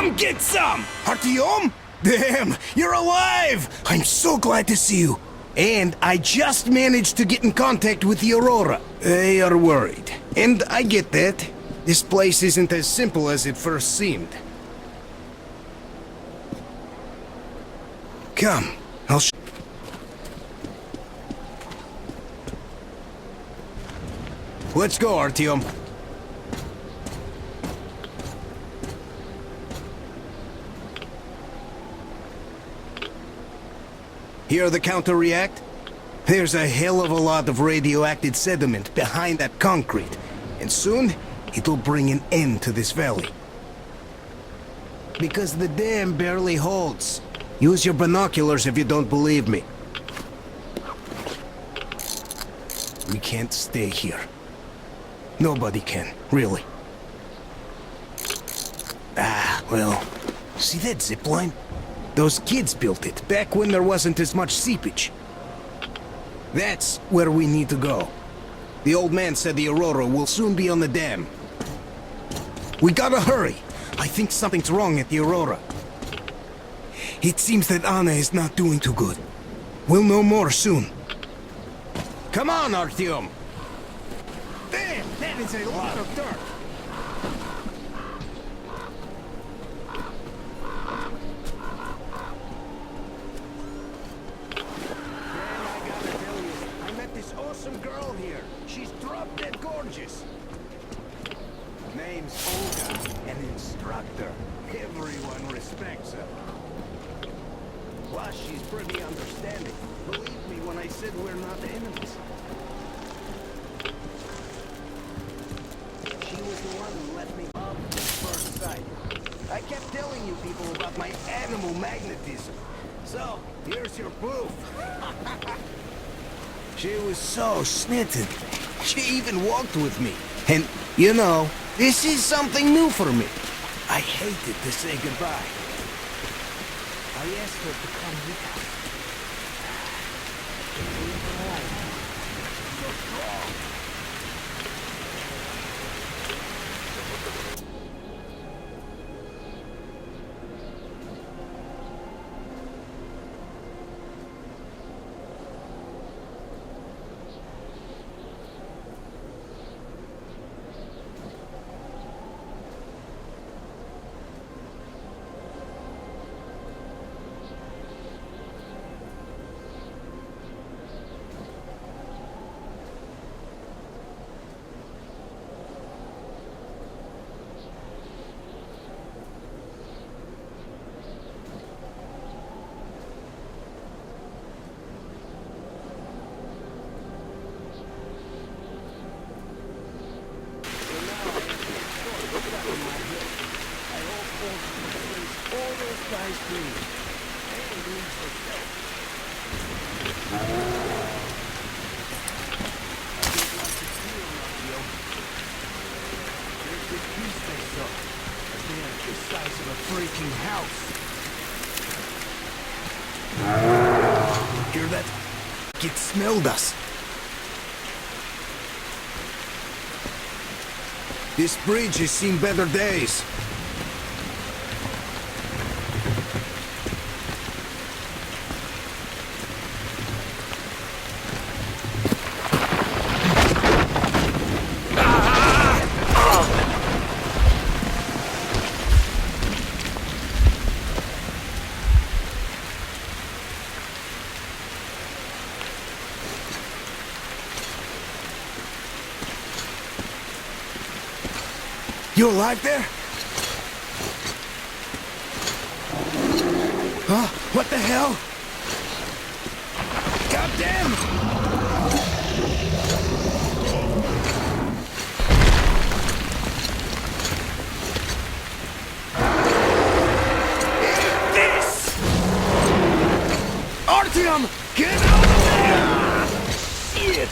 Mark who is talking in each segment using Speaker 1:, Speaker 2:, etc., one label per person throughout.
Speaker 1: Come get some! Artyom? Damn, you're alive! I'm so glad to see you. And I just managed to get in contact with the Aurora. They are worried. And I get that. This place isn't as simple as it first seemed. Come, I'll show. Let's go, Artyom. Hear the counter react? There's a hell of a lot of radioactive sediment behind that concrete, and soon it'll bring an end to this valley. Because the dam barely holds. Use your binoculars if you don't believe me. We can't stay here. Nobody can, really. Ah, well, see that zipline? Those kids built it back when there wasn't as much seepage. That's where we need to go. The old man said the Aurora will soon be on the dam. We gotta hurry. I think something's wrong at the Aurora. It seems that Anna is not doing too good. We'll know more soon. Come on, Artyom! Damn, that is a lot of dirt! Awesome girl here. She's drop-dead gorgeous. Name's Olga, an instructor. Everyone respects her. Plus, she's pretty understanding. Believe me when I said we're not enemies. She was the one who let me love at first sight. I kept telling you people about my animal magnetism. So, here's your proof. She was so snitted. She even walked with me. And, you know, this is something new for me. I hated to say goodbye. I asked her to come with us. So strong. Freaking house. Hear that? It smelled us. This bridge has seen better days. You alive there? Huh? What the hell? Goddamn! Eat this! Artyom! Get out of there! Shit!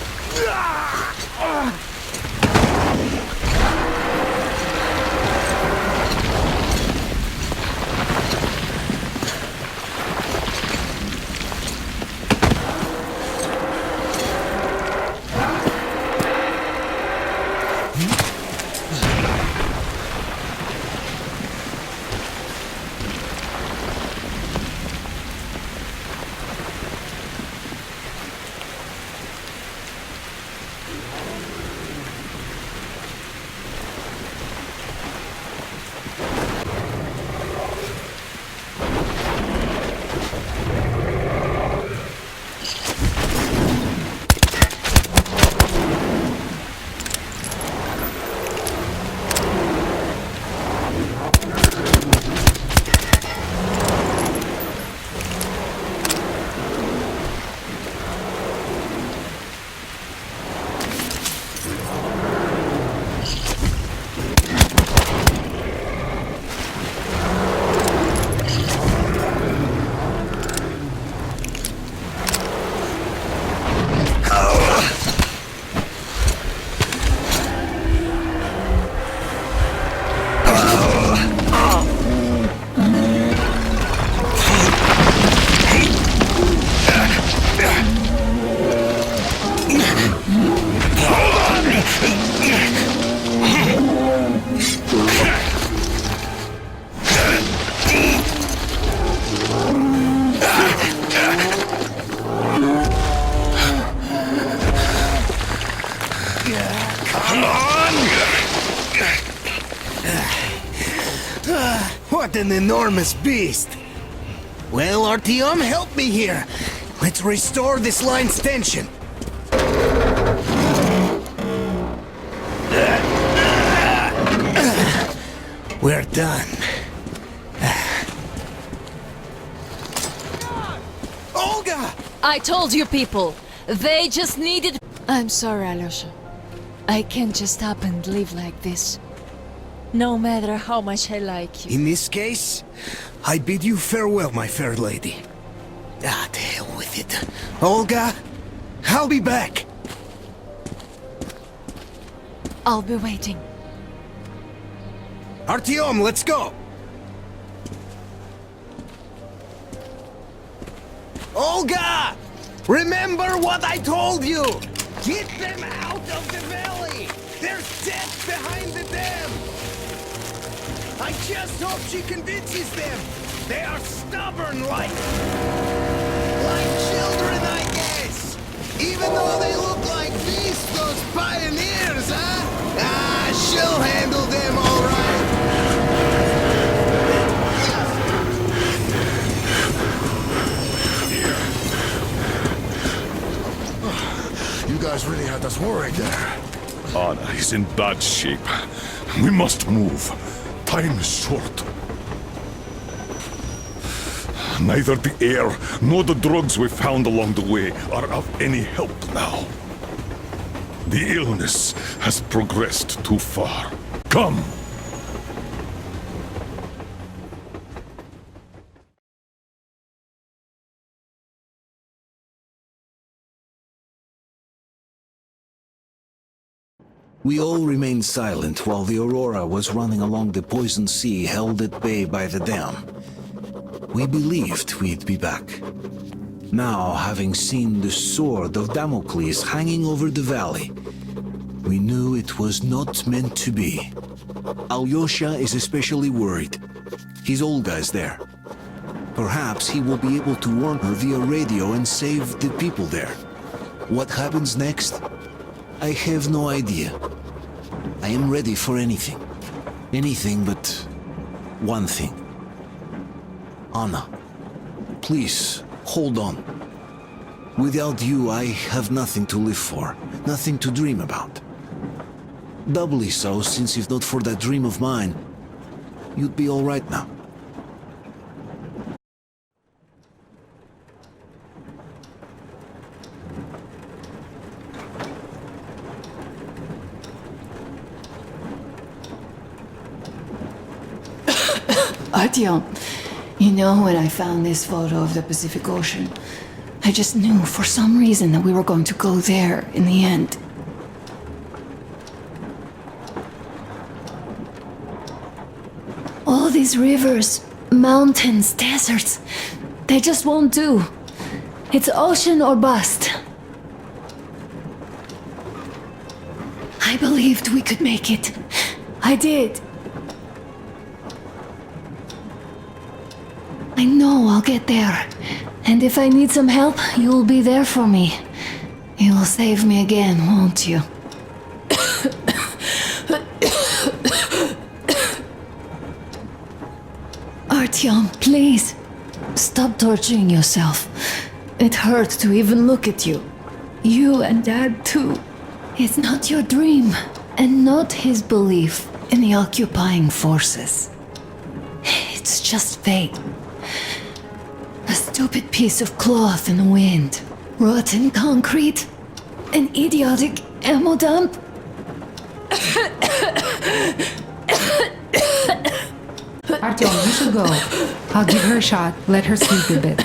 Speaker 1: What an enormous beast! Well, Artyom, help me here. Let's restore this line's tension. We're done. Olga!
Speaker 2: I told you people, they just needed... I'm sorry, Alyosha. I can't just up and live like this. No matter how much I like you.
Speaker 1: In this case, I bid you farewell, my fair lady. Ah, to hell with it. Olga, I'll be back.
Speaker 2: I'll be waiting.
Speaker 1: Artyom, let's go! Olga! Remember what I told you! Get them out of the valley! There's death behind the dam! I just hope she convinces them! They are stubborn like children, I guess! Even though they look like beasts, those pioneers, huh? Ah, she'll handle them all right!
Speaker 3: You guys really had us worried there.
Speaker 4: Anna is in bad shape. We must move. Time is short. Neither the air nor the drugs we found along the way are of any help now. The illness has progressed too far. Come!
Speaker 5: We all remained silent while the Aurora was running along the poison sea held at bay by the dam. We believed we'd be back. Now, having seen the sword of Damocles hanging over the valley, we knew it was not meant to be. Alyosha is especially worried. His Olga is there. Perhaps he will be able to warn her via radio and save the people there. What happens next? I have no idea. I am ready for anything. Anything but one thing. Anna, please, hold on. Without you, I have nothing to live for, nothing to dream about. Doubly so, since if not for that dream of mine, you'd be all right now.
Speaker 6: Artyom, you know, when I found this photo of the Pacific Ocean, I just knew for some reason that we were going to go there in the end. All these rivers, mountains, deserts, they just won't do. It's ocean or bust. I believed we could make it. I did. I know I'll get there. And if I need some help, you'll be there for me. You'll save me again, won't you? Artyom, please. Stop torturing yourself. It hurts to even look at you. You and Dad, too. It's not your dream, and not his belief in the occupying forces. It's just fate. A stupid piece of cloth in the wind. Rotten concrete. An idiotic ammo dump.
Speaker 7: Artyom, you should go. I'll give her a shot. Let her sleep a bit.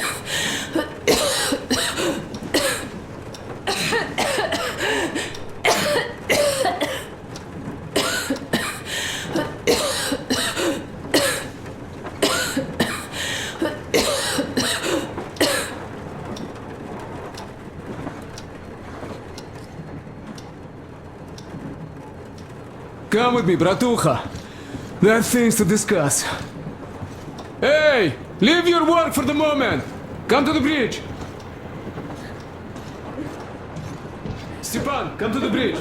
Speaker 8: Come with me, bratucha. There are things to discuss. Hey! Leave your work for the moment! Come to the bridge! Stepan, come to the bridge!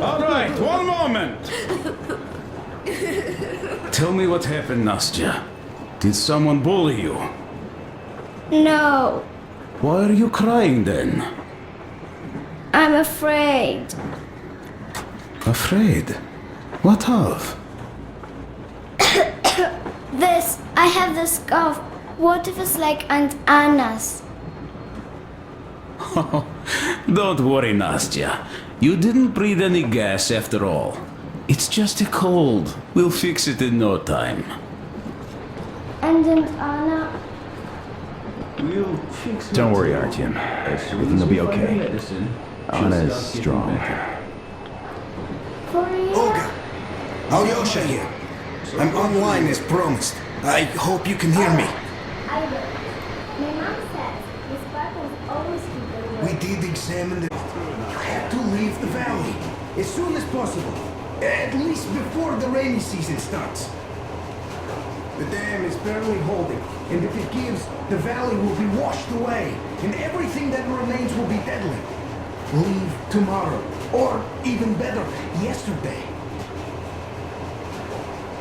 Speaker 9: All right, one moment. Tell me what happened, Nastya. Did someone bully you?
Speaker 10: No,
Speaker 9: Why are you crying then?
Speaker 10: I'm afraid.
Speaker 9: Afraid? What of?
Speaker 10: I have this cough. What if it's like Aunt Anna's?
Speaker 9: Don't worry, Nastya. You didn't breathe any gas after all. It's just a cold. We'll fix it in no time.
Speaker 10: And Aunt Anna?
Speaker 9: We'll fix it.
Speaker 11: Don't worry, Artyom. Everything will be okay. Anna's strong.
Speaker 10: For real?
Speaker 1: Olga! Alyosha here. I'm online as promised. I hope you can hear me.
Speaker 10: I will. My mom says this sparkles always keep the
Speaker 1: We did examine the... You have to leave the valley as soon as possible. At least before the rainy season starts. The dam is barely holding, and if it gives, the valley will be washed away, and everything that remains will be deadly. Leave tomorrow, or even better, yesterday.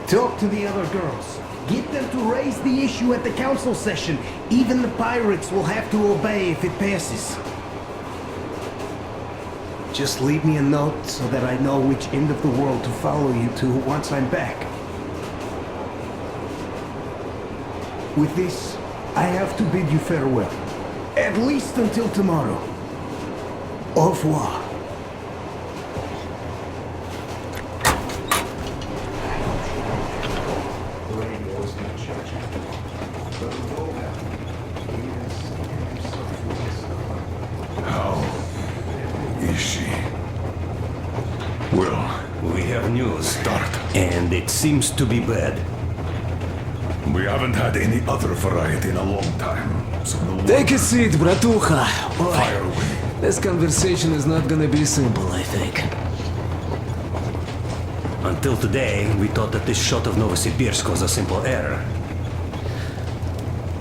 Speaker 1: Talk to the other girls. Get them to raise the issue at the council session. Even the pirates will have to obey if it passes. Just leave me a note so that I know which end of the world to follow you to once I'm back. With this, I have to bid you farewell. At least until tomorrow. Au revoir.
Speaker 4: How is she? Well,
Speaker 12: We have news,
Speaker 4: start.
Speaker 12: and it seems to be bad.
Speaker 4: We haven't had any other variety in a long time, so no
Speaker 8: Take a seat, bratucha.
Speaker 4: fire away.
Speaker 8: This conversation is not gonna be simple, I think.
Speaker 12: Until today, we thought that this shot of Novosibirsk was a simple error.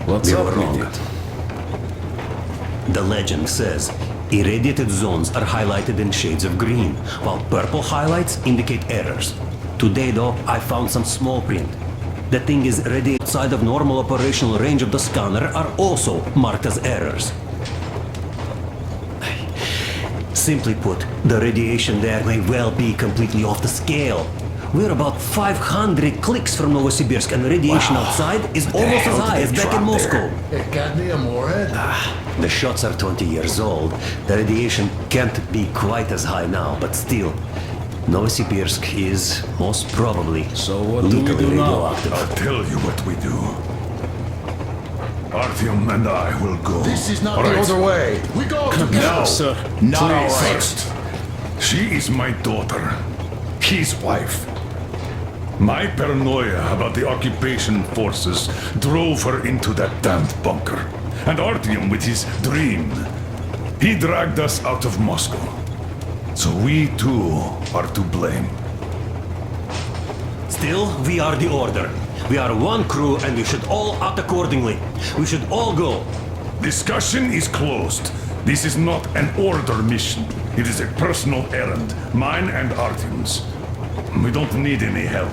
Speaker 9: What's
Speaker 12: We
Speaker 9: up
Speaker 12: were
Speaker 9: with
Speaker 12: wrong.
Speaker 9: it?
Speaker 12: The legend says irradiated zones are highlighted in shades of green, while purple highlights indicate errors. Today, though, I found some small print. The thing is radiated outside of normal operational range of the scanner are also marked as errors. Simply put, the radiation there may well be completely off the scale. We're about 500 clicks from Novosibirsk, and the radiation outside is almost as high as back in Moscow.
Speaker 3: It got me a morehead.
Speaker 12: The shots are 20 years old. The radiation can't be quite as high now, but still, Novosibirsk is most probably
Speaker 9: So what do we
Speaker 12: lethally
Speaker 9: do now?
Speaker 12: radioactive.
Speaker 4: I'll tell you what we do. Artyom and I will go.
Speaker 3: This is not
Speaker 4: All
Speaker 3: the
Speaker 4: right?
Speaker 3: other way. We go together.
Speaker 4: No,
Speaker 9: sir.
Speaker 3: Not
Speaker 4: Please.
Speaker 3: all right.
Speaker 4: First, she is my daughter, his wife. My paranoia about the occupation forces drove her into that damned bunker. And Artyom with his dream. He dragged us out of Moscow. So we too are to blame.
Speaker 12: Still, we are the Order. We are one crew, and we should all act accordingly. We should all go.
Speaker 4: Discussion is closed. This is not an order mission. It is a personal errand, mine and Artyom's. We don't need any help.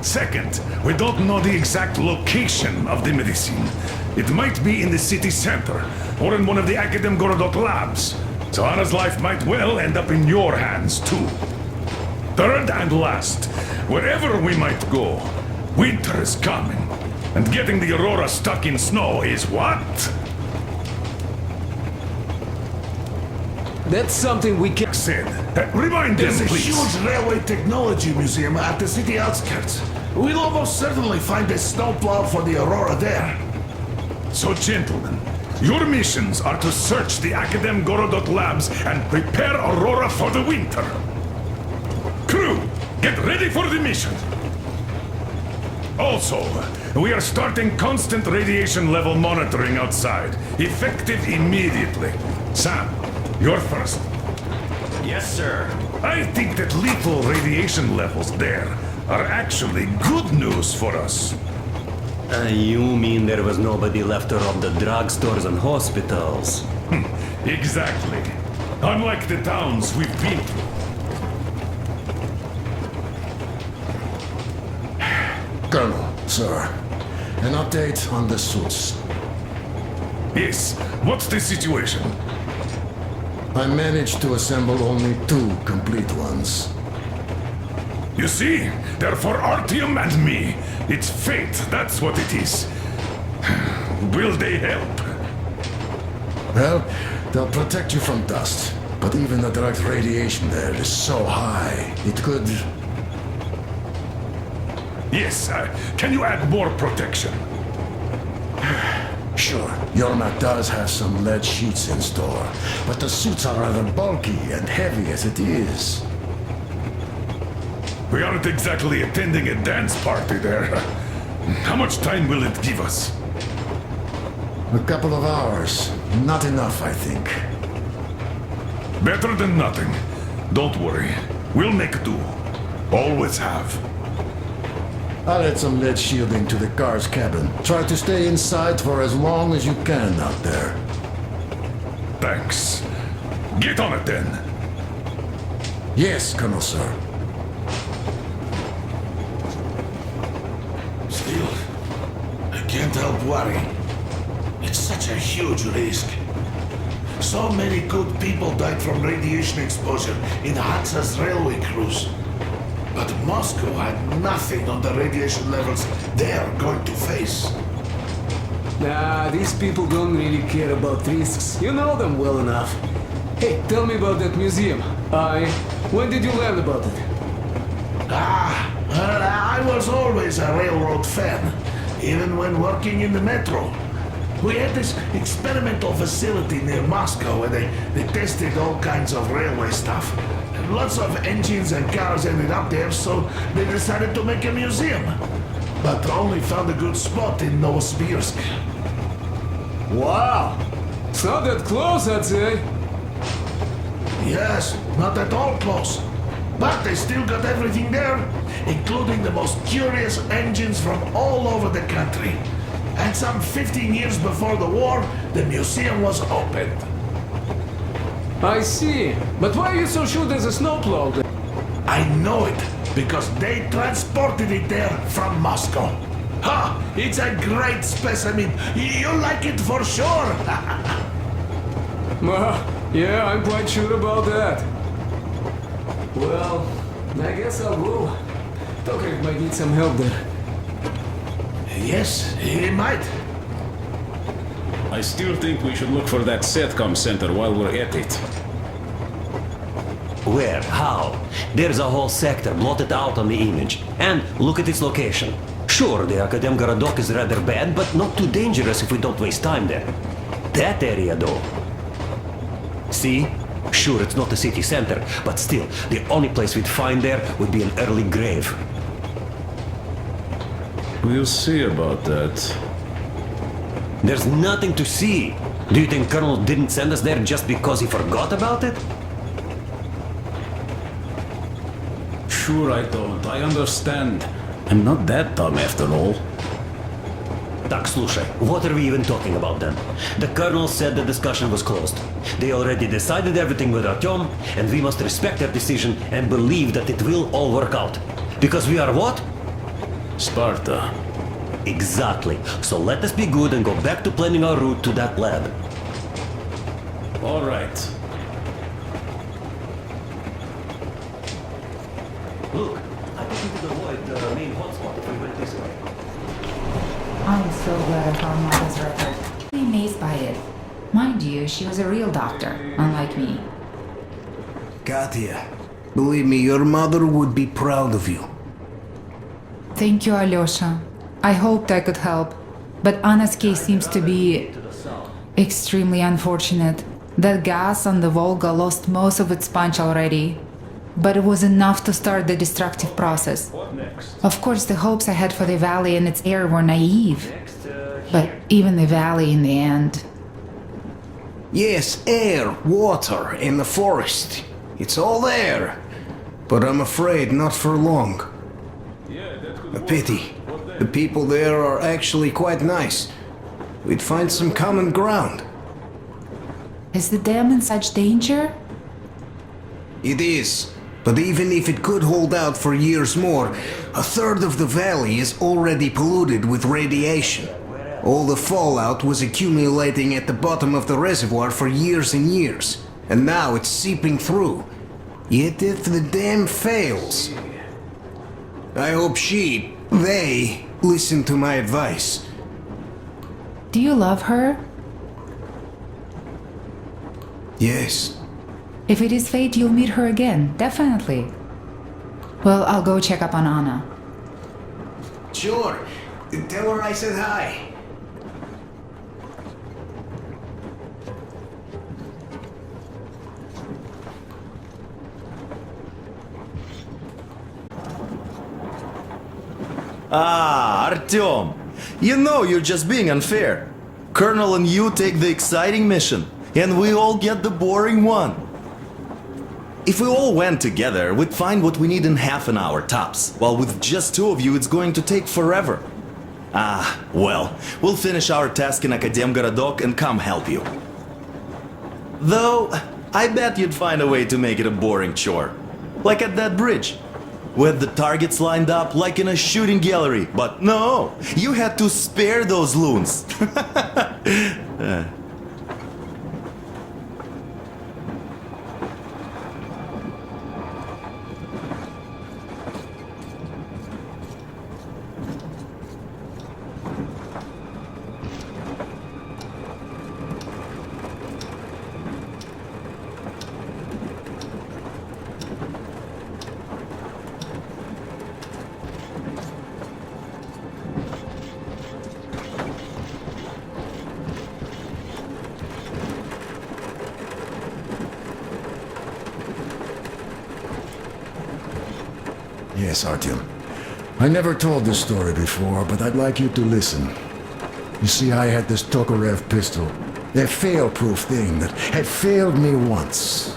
Speaker 4: Second, we don't know the exact location of the medicine. It might be in the city center, or in one of the Academ Gorodok labs. So Anna's life might well end up in your hands, too. Third and last, wherever we might go, winter is coming. And getting the Aurora stuck in snow is what?
Speaker 8: That's something we can...
Speaker 4: Said. Remind them,
Speaker 3: There's a
Speaker 4: please.
Speaker 3: huge railway technology museum at the city outskirts. We'll almost certainly find a snowplow for the Aurora there.
Speaker 4: So, gentlemen, your missions are to search the Academ Gorodok labs and prepare Aurora for the winter. Crew, get ready for the mission. Also, we are starting constant radiation level monitoring outside, effective immediately. Sam, you're first.
Speaker 12: Yes, sir.
Speaker 4: I think that lethal radiation levels there are actually good news for us.
Speaker 12: You mean there was nobody left to rob the drugstores and hospitals?
Speaker 4: Exactly. Unlike the towns we've been to.
Speaker 3: Colonel, sir, an update on the suits.
Speaker 4: Yes, what's the situation?
Speaker 3: I managed to assemble only 2 complete ones.
Speaker 4: You see, they're for Artyom and me. It's fate, that's what it is. Will they help?
Speaker 3: Well, they'll protect you from dust. But even the direct radiation there is so high, it could...
Speaker 4: Yes, can you add more protection?
Speaker 3: Sure, Yormak does have some lead sheets in store, but the suits are rather bulky and heavy as it is.
Speaker 4: We aren't exactly attending a dance party there. How much time will it give us?
Speaker 3: A couple of hours. Not enough, I think.
Speaker 4: Better than nothing. Don't worry. We'll make do. Always have.
Speaker 3: I'll add some lead shielding to the car's cabin. Try to stay inside for as long as you can out there.
Speaker 4: Thanks. Get on it then.
Speaker 3: Yes, Colonel, sir.
Speaker 13: Still, I can't help worrying. It's such a huge risk. So many good people died from radiation exposure in Hansa's railway crews. But Moscow had nothing on the radiation levels they're going to face.
Speaker 8: Nah, these people don't really care about risks. You know them well enough. Hey, tell me about that museum. When did you learn about it?
Speaker 13: I was always a railroad fan, even when working in the metro. We had this experimental facility near Moscow where they tested all kinds of railway stuff. And lots of engines and cars ended up there, so they decided to make a museum. But only found a good spot in Novosibirsk.
Speaker 8: Wow! It's not that close, I'd say.
Speaker 13: Yes, not at all close. But they still got everything there, including the most curious engines from all over the country. And some 15 years before the war, the museum was opened.
Speaker 8: I see. But why are you so sure there's a snowplow there?
Speaker 13: I know it, because they transported it there from Moscow. Ha! It's a great specimen. You'll like it for sure.
Speaker 8: Yeah, I'm quite sure about that. Well, I guess I'll go. Tokrik might need some help there.
Speaker 13: Yes, he might.
Speaker 9: I still think we should look for that SATCOM center while we're at it.
Speaker 12: Where? How? There's a whole sector blotted out on the image. And look at its location. Sure, the Academ Gorodok is rather bad, but not too dangerous if we don't waste time there. That area, though. See? Sure, it's not the city center, but still, the only place we'd find there would be an early grave.
Speaker 9: We'll see about that.
Speaker 12: There's nothing to see. Do you think Colonel didn't send us there just because he forgot about it?
Speaker 9: Sure I don't. I understand. I'm not that dumb after all.
Speaker 12: Так, слушай, what are we even talking about then? The colonel said the discussion was closed. They already decided everything with Artyom, and we must respect their decision and believe that it will all work out. Because we are what?
Speaker 9: Sparta.
Speaker 12: Exactly. So let us be good and go back to planning our route to that lab.
Speaker 9: All right.
Speaker 12: Look, I think we could avoid the main hotspot if we went this way.
Speaker 7: I'm so glad I found Mama's record. I'm amazed by it. Mind you, she was a real doctor, unlike me.
Speaker 1: Katya, believe me, your mother would be proud of you.
Speaker 7: Thank you, Alyosha. I hoped I could help, but Anna's case seems to be extremely unfortunate. That gas on the Volga lost most of its punch already, but it was enough to start the destructive process. Of course, the hopes I had for the valley and its air were naive, but even the valley in the end.
Speaker 1: Yes, air, water, and the forest. It's all there. But I'm afraid not for long. A pity. The people there are actually quite nice. We'd find some common ground.
Speaker 7: Is the dam in such danger?
Speaker 1: It is. But even if it could hold out for years more, a third of the valley is already polluted with radiation. All the fallout was accumulating at the bottom of the reservoir for years and years, and now it's seeping through. Yet if the dam fails, I hope they listen to my advice.
Speaker 7: Do you love her?
Speaker 1: Yes.
Speaker 7: If it is fate, you'll meet her again, definitely. Well, I'll go check up on Anna.
Speaker 1: Sure. Tell her I said hi.
Speaker 11: Ah, Artyom! You know you're just being unfair. Colonel and you take the exciting mission, and we all get the boring one. If we all went together, we'd find what we need in half an hour tops, while with just two of you it's going to take forever. Ah, well, we'll finish our task in Akademgorodok and come help you. Though, I bet you'd find a way to make it a boring chore. Like at that bridge. With the targets lined up like in a shooting gallery, but no, you had to spare those loons.
Speaker 3: Yes, Artyom. I never told this story before, but I'd like you to listen. You see, I had this Tokarev pistol. A fail-proof thing that had failed me once.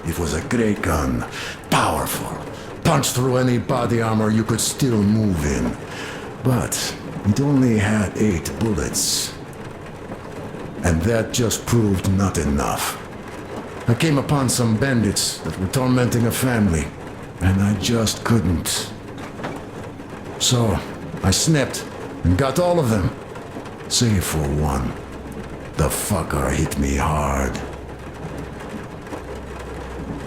Speaker 3: It was a great gun. Powerful. Punched through any body armor you could still move in. But it only had 8 bullets. And that just proved not enough. I came upon some bandits that were tormenting a family. And I just couldn't. So, I snapped and got all of them. Save for one. The fucker hit me hard.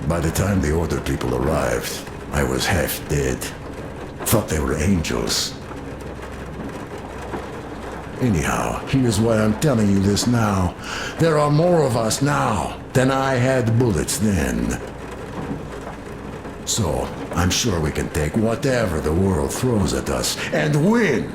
Speaker 3: By the time the order people arrived, I was half dead. Thought they were angels. Anyhow, here's why I'm telling you this now. There are more of us now than I had bullets then. So, I'm sure we can take whatever the world throws at us and win!